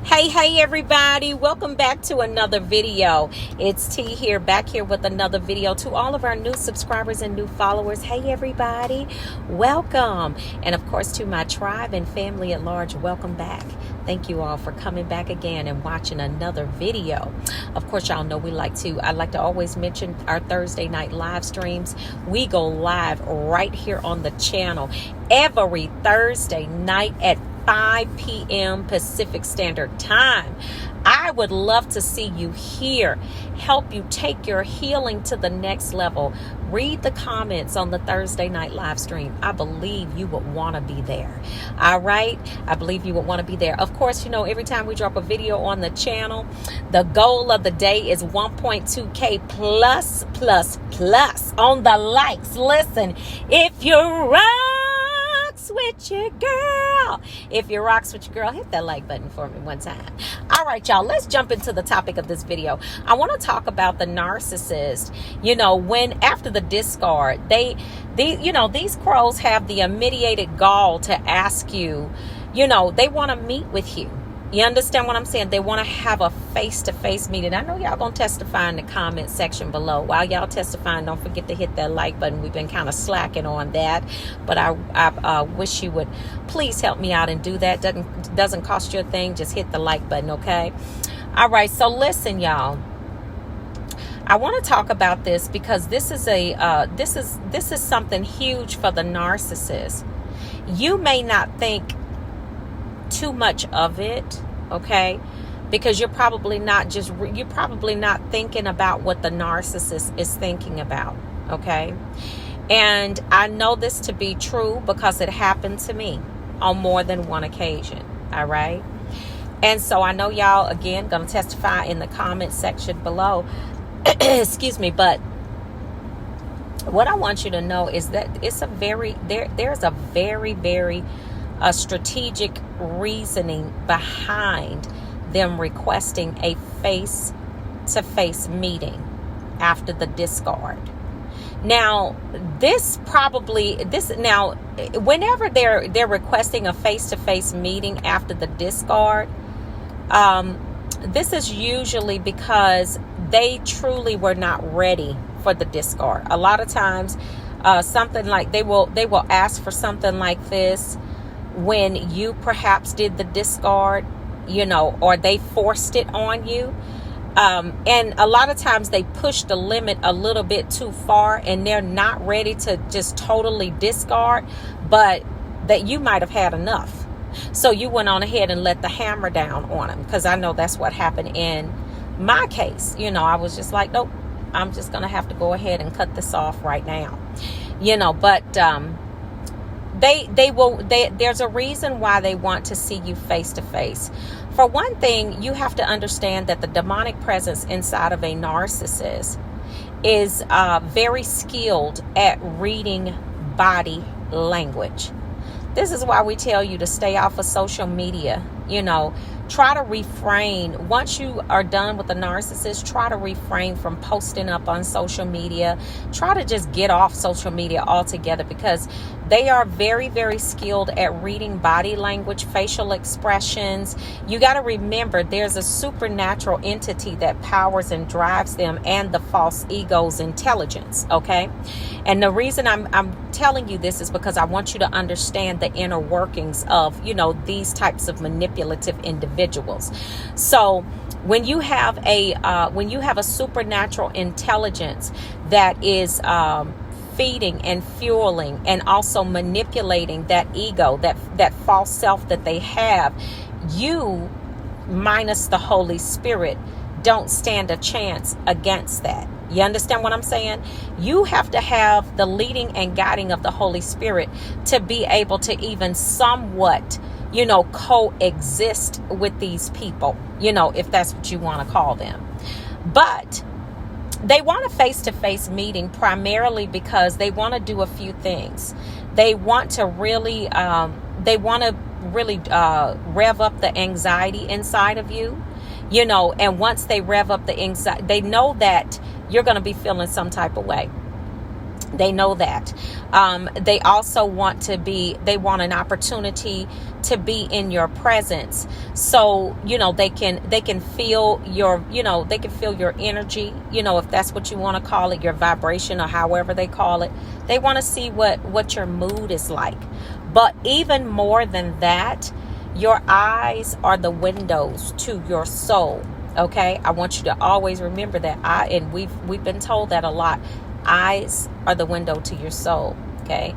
Hey everybody, welcome back to another video. It's T here, back here with another video. To all of our new subscribers and new followers, hey everybody, welcome. And of course to my tribe and family at large, welcome back. Thank you all for coming back again and watching another video. Of course, y'all know I like to always mention our Thursday night live streams. We go live right here on the channel every Thursday night at 5 p.m. Pacific Standard Time. I would love to see you here, help you take your healing to the next level. Read the comments on the Thursday night live stream. I believe you would want to be there. All right? I believe you would want to be there. Of course, you know, every time we drop a video on the channel, the goal of the day is 1.2K plus on the likes. Listen, if you're with your girl. If you rocks with your girl, hit that like button for me one time. All right, y'all, let's jump into the topic of this video. I want to talk about the narcissist. You know, when after the discard, these crows have the immediate gall to ask you, you know, they want to meet with you. You understand what I'm saying? They want to have a face-to-face meeting. I know y'all gonna testify in the comment section below. While y'all testifying, don't forget to hit that like button. We've been kind of slacking on that, but I wish you would please help me out and do that. Doesn't cost you a thing. Just hit the like button, okay? All right. So listen, y'all. I want to talk about this because this is this is something huge for the narcissist. You may not think too much of it, okay, because you're probably not thinking about what the narcissist is thinking about, okay? And I know this to be true because it happened to me on more than one occasion. All right, and so I know y'all again gonna testify in the comment section below. Excuse me, but what I want you to know is that it's there's a very strategic reasoning behind them requesting a face-to-face meeting after the discard. Now, whenever they're requesting a face-to-face meeting after the discard, this is usually because they truly were not ready for the discard. A lot of times, something like they will ask for something like this when you perhaps did the discard, you know, or they forced it on you. And a lot of times they push the limit a little bit too far and they're not ready to just totally discard, but that you might have had enough. So you went on ahead and let the hammer down on them, because I know that's what happened in my case. You know, I was just like, nope, I'm just going to have to go ahead and cut this off right now. You know, but there's a reason why they want to see you face to face. For one thing, you have to understand that the demonic presence inside of a narcissist is very skilled at reading body language. This is why we tell you to stay off of social media. You know, try to refrain. Once you are done with the narcissist, try to refrain from posting up on social media. Try to just get off social media altogether, because they are very skilled at reading body language, facial expressions. You got to remember, there's a supernatural entity that powers and drives them, and the false ego's intelligence, okay? And the reason I'm telling you this is because I want you to understand the inner workings of, you know, these types of manipulative individuals. So when you have a supernatural intelligence that is feeding and fueling and also manipulating that ego, that false self that they have, you minus the Holy Spirit don't stand a chance against that. You understand what I'm saying? You have to have the leading and guiding of the Holy Spirit to be able to even somewhat, you know, coexist with these people, you know, if that's what you want to call them. But they want a face-to-face meeting primarily because they want to do a few things. They want to really rev up the anxiety inside of you, you know, and once they rev up the anxiety, they know that you're going to be feeling some type of way. They know that. They also want an opportunity to be in your presence. So, they can feel they can feel your energy, if that's what you want to call it, your vibration, or however they call it. They want to see what your mood is like. But even more than that, your eyes are the windows to your soul. Okay. I want you to always remember that. And we've been told that a lot. Eyes are the window to your soul. Okay.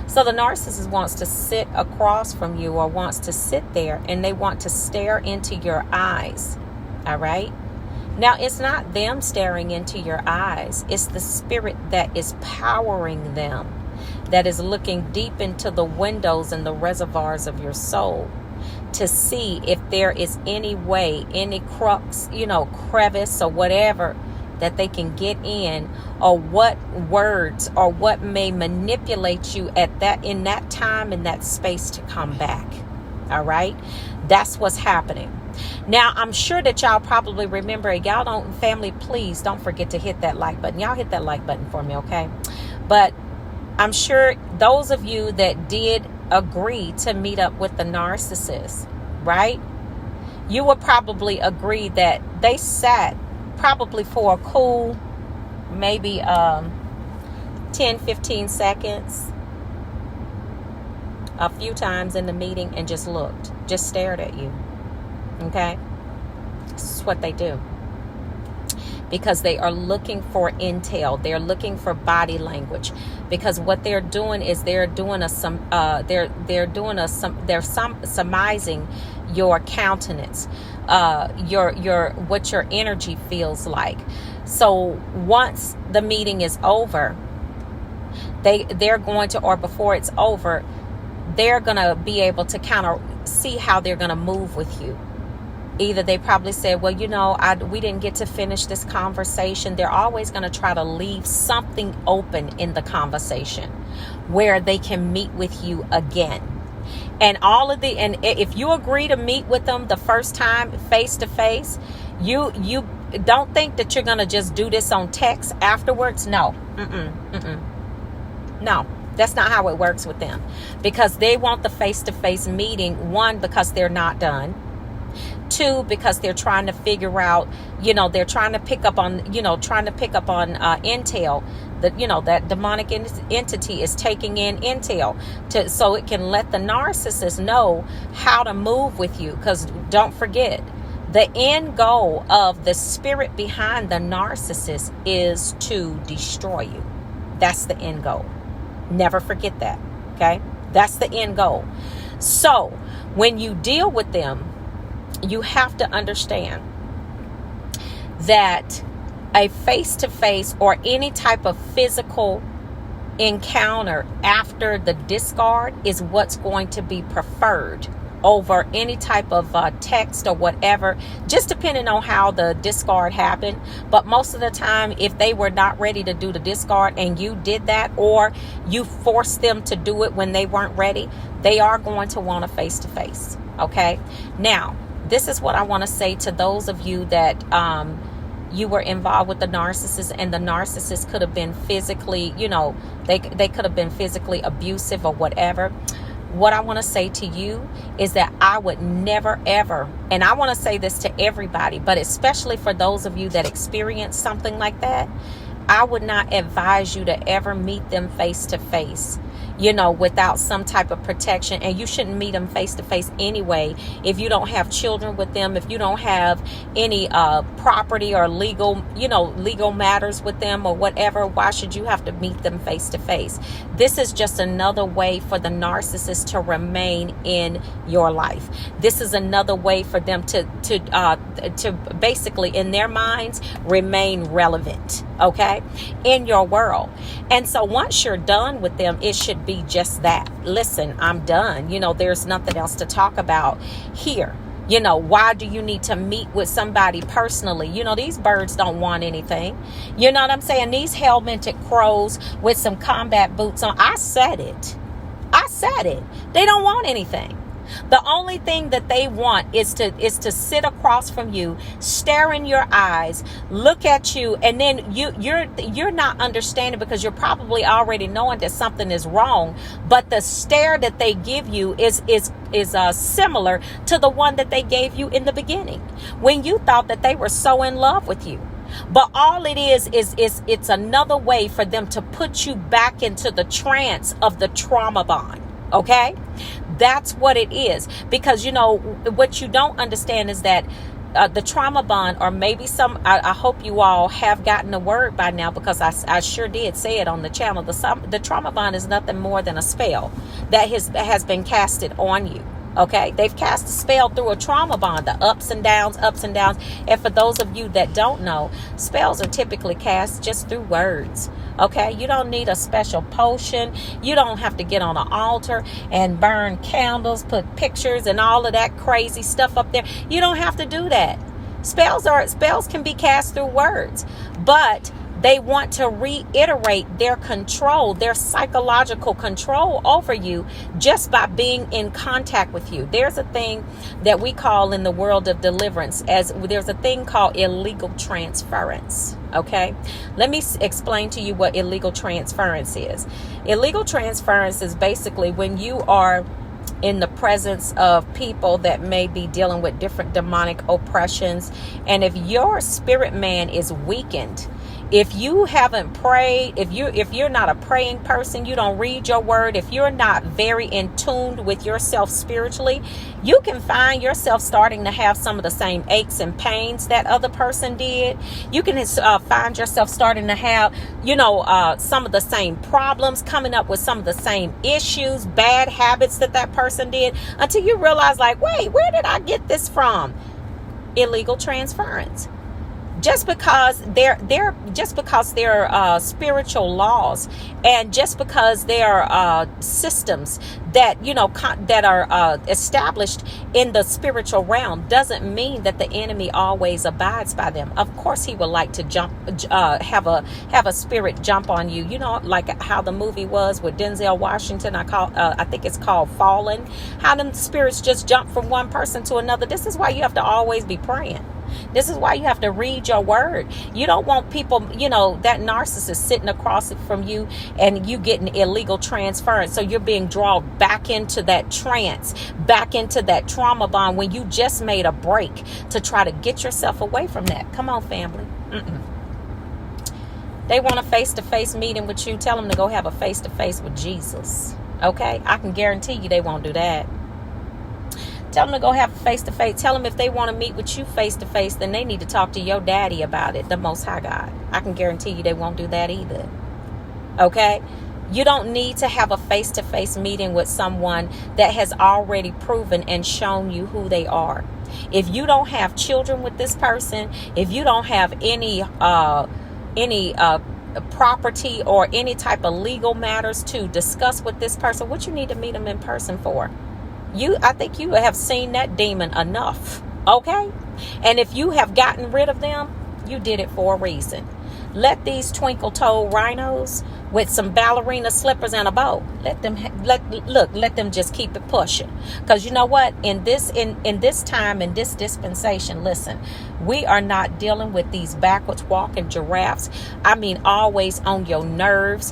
So the narcissist wants to sit across from you, or wants to sit there, and they want to stare into your eyes. All right. Now, it's not them staring into your eyes. It's the spirit that is powering them, that is looking deep into the windows and the reservoirs of your soul to see if there is any way, any crux, crevice or whatever that they can get in, or what words or what may manipulate you in that time, in that space, to come back. All right. That's what's happening. Now, I'm sure that y'all probably remember, y'all don't, family, please don't forget to hit that like button. Y'all hit that like button for me. Okay. But I'm sure those of you that did agree to meet up with the narcissist, right? You will probably agree that they sat probably for a cool, maybe 10, 15 seconds, a few times in the meeting, and just stared at you. Okay? This is what they do. Because they are looking for intel. They're looking for body language. Because what they're doing is they're surmising your countenance, what your energy feels like. So once the meeting is over, they're going to, or before it's over, they're going to be able to kind of see how they're going to move with you. Either they probably said, well, we didn't get to finish this conversation. They're always going to try to leave something open in the conversation where they can meet with you again. And if you agree to meet with them the first time face to face, you don't think that you're going to just do this on text afterwards. No. No, that's not how it works with them, because they want the face-to-face meeting. One, because they're not done. Two, because they're trying to figure out, they're trying to pick up on intel. That demonic entity is taking in intel so it can let the narcissist know how to move with you. Because don't forget, the end goal of the spirit behind the narcissist is to destroy you. That's the end goal. Never forget that. Okay? That's the end goal. So when you deal with them, you have to understand that a face-to-face or any type of physical encounter after the discard is what's going to be preferred over any type of text or whatever, just depending on how the discard happened. But most of the time, if they were not ready to do the discard and you did that, or you forced them to do it when they weren't ready, they are going to want a face-to-face. Okay? Now, this is what I want to say to those of you that you were involved with the narcissist, and the narcissist could have been physically, they could have been physically abusive or whatever. What I want to say to you is that I would never, ever, and I want to say this to everybody, but especially for those of you that experience something like that, I would not advise you to ever meet them face to face, without some type of protection. And you shouldn't meet them face to face anyway. If you don't have children with them, if you don't have any property or legal matters with them or whatever, why should you have to meet them face to face? This is just another way for the narcissist to remain in your life. This is another way for them to basically, in their minds, remain relevant, okay, in your world. And so once you're done with them, it should be just that. Listen, I'm done. There's nothing else to talk about here. Why do you need to meet with somebody personally? These birds don't want anything. You know what I'm saying? These helmeted crows with some combat boots on. I said it. They don't want anything. The only thing that they want is to sit across from you, stare in your eyes, look at you, and then you're not understanding because you're probably already knowing that something is wrong. But the stare that they give you is similar to the one that they gave you in the beginning when you thought that they were so in love with you. But all it is it's another way for them to put you back into the trance of the trauma bond. Okay? That's what it is. Because, what you don't understand is that the trauma bond, or maybe I hope you all have gotten the word by now, because I sure did say it on the channel. The trauma bond is nothing more than a spell that has been casted on you. Okay, they've cast a spell through a trauma bond, the ups and downs. And for those of you that don't know, spells are typically cast just through words. Okay, you don't need a special potion. You don't have to get on an altar and burn candles, put pictures and all of that crazy stuff up there. You don't have to do that. Spells can be cast through words, but they want to reiterate their control, their psychological control over you just by being in contact with you. There's a thing that we call in the world of deliverance there's a thing called illegal transference. Okay, let me explain to you what illegal transference is. Illegal transference is basically when you are in the presence of people that may be dealing with different demonic oppressions, and if your spirit man is weakened, if you haven't prayed, if you're not a praying person, you don't read your word, if you're not very in tune with yourself spiritually, you can find yourself starting to have some of the same aches and pains that other person did. You can find yourself starting to have, some of the same problems, coming up with some of the same issues, bad habits that person did, until you realize, like, wait, where did I get this from? Illegal transference. Just because they're spiritual laws, and just because they're systems that that are established in the spiritual realm, doesn't mean that the enemy always abides by them. Of course, he would like to have a spirit jump on you. Like how the movie was with Denzel Washington. I think it's called Fallen. How them spirits just jump from one person to another. This is why you have to always be praying. This is why you have to read your word. You don't want people, that narcissist sitting across from you and you getting illegal transference. So you're being drawn back into that trance, back into that trauma bond when you just made a break to try to get yourself away from that. Come on, family. They want a face-to-face meeting with you. Tell them to go have a face-to-face with Jesus. Okay? I can guarantee you they won't do that. Tell them to go have a face-to-face. Tell them if they want to meet with you face-to-face, then they need to talk to your daddy about it, the Most High God. I can guarantee you they won't do that either. Okay? You don't need to have a face-to-face meeting with someone that has already proven and shown you who they are. If you don't have children with this person, if you don't have any property or any type of legal matters to discuss with this person, what you need to meet them in person for? I think you have seen that demon enough, okay? And if you have gotten rid of them, you did it for a reason. Let these twinkle-toed rhinos with some ballerina slippers and a bow, let them just keep it pushing. Because you know what? In this time, in this dispensation, listen, we are not dealing with these backwards walking giraffes. I mean, always on your nerves,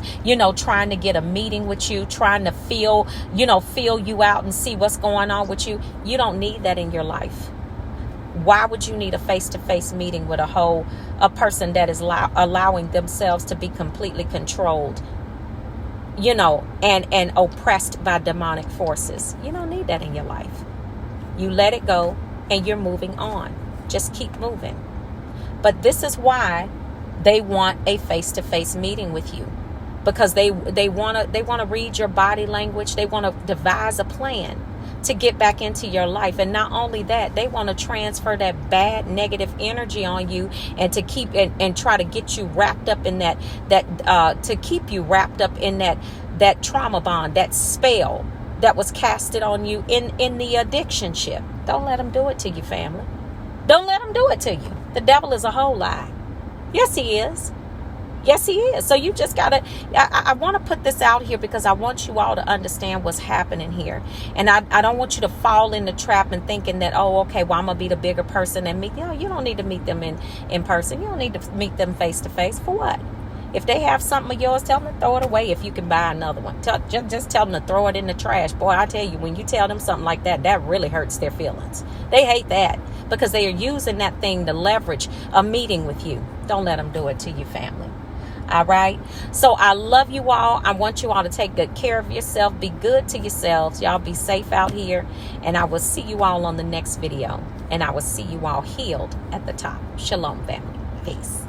trying to get a meeting with you, trying to feel you out and see what's going on with you. You don't need that in your life. Why would you need a face-to-face meeting with a person that is allowing themselves to be completely controlled, and oppressed by demonic forces? You don't need that in your life. You let it go and you're moving on. Just keep moving. But this is why they want a face-to-face meeting with you, because they want to read your body language. They want to devise a plan to get back into your life. And not only that, they want to transfer that bad negative energy on you and to keep and try to get you wrapped up in that to keep you wrapped up in that trauma bond, that spell that was casted on you in the addiction ship. Don't let them do it to you, family. Don't let them do it to you. The devil is a whole lie. Yes, he is. Yes, he is. So you just gotta, I want to put this out here because I want you all to understand what's happening here. And I don't want you to fall in the trap and thinking that, oh, okay, well, I'm gonna be the bigger person and meet. You don't need to meet them in person. You don't need to meet them face to face. For what? If they have something of yours, tell them to throw it away if you can buy another one. Just tell them to throw it in the trash. Boy, I tell you, when you tell them something like that, that really hurts their feelings. They hate that because they are using that thing to leverage a meeting with you. Don't let them do it to your family. All right. So I love you all. I want you all to take good care of yourself. Be good to yourselves. Y'all be safe out here. And I will see you all on the next video. And I will see you all healed at the top. Shalom, family. Peace.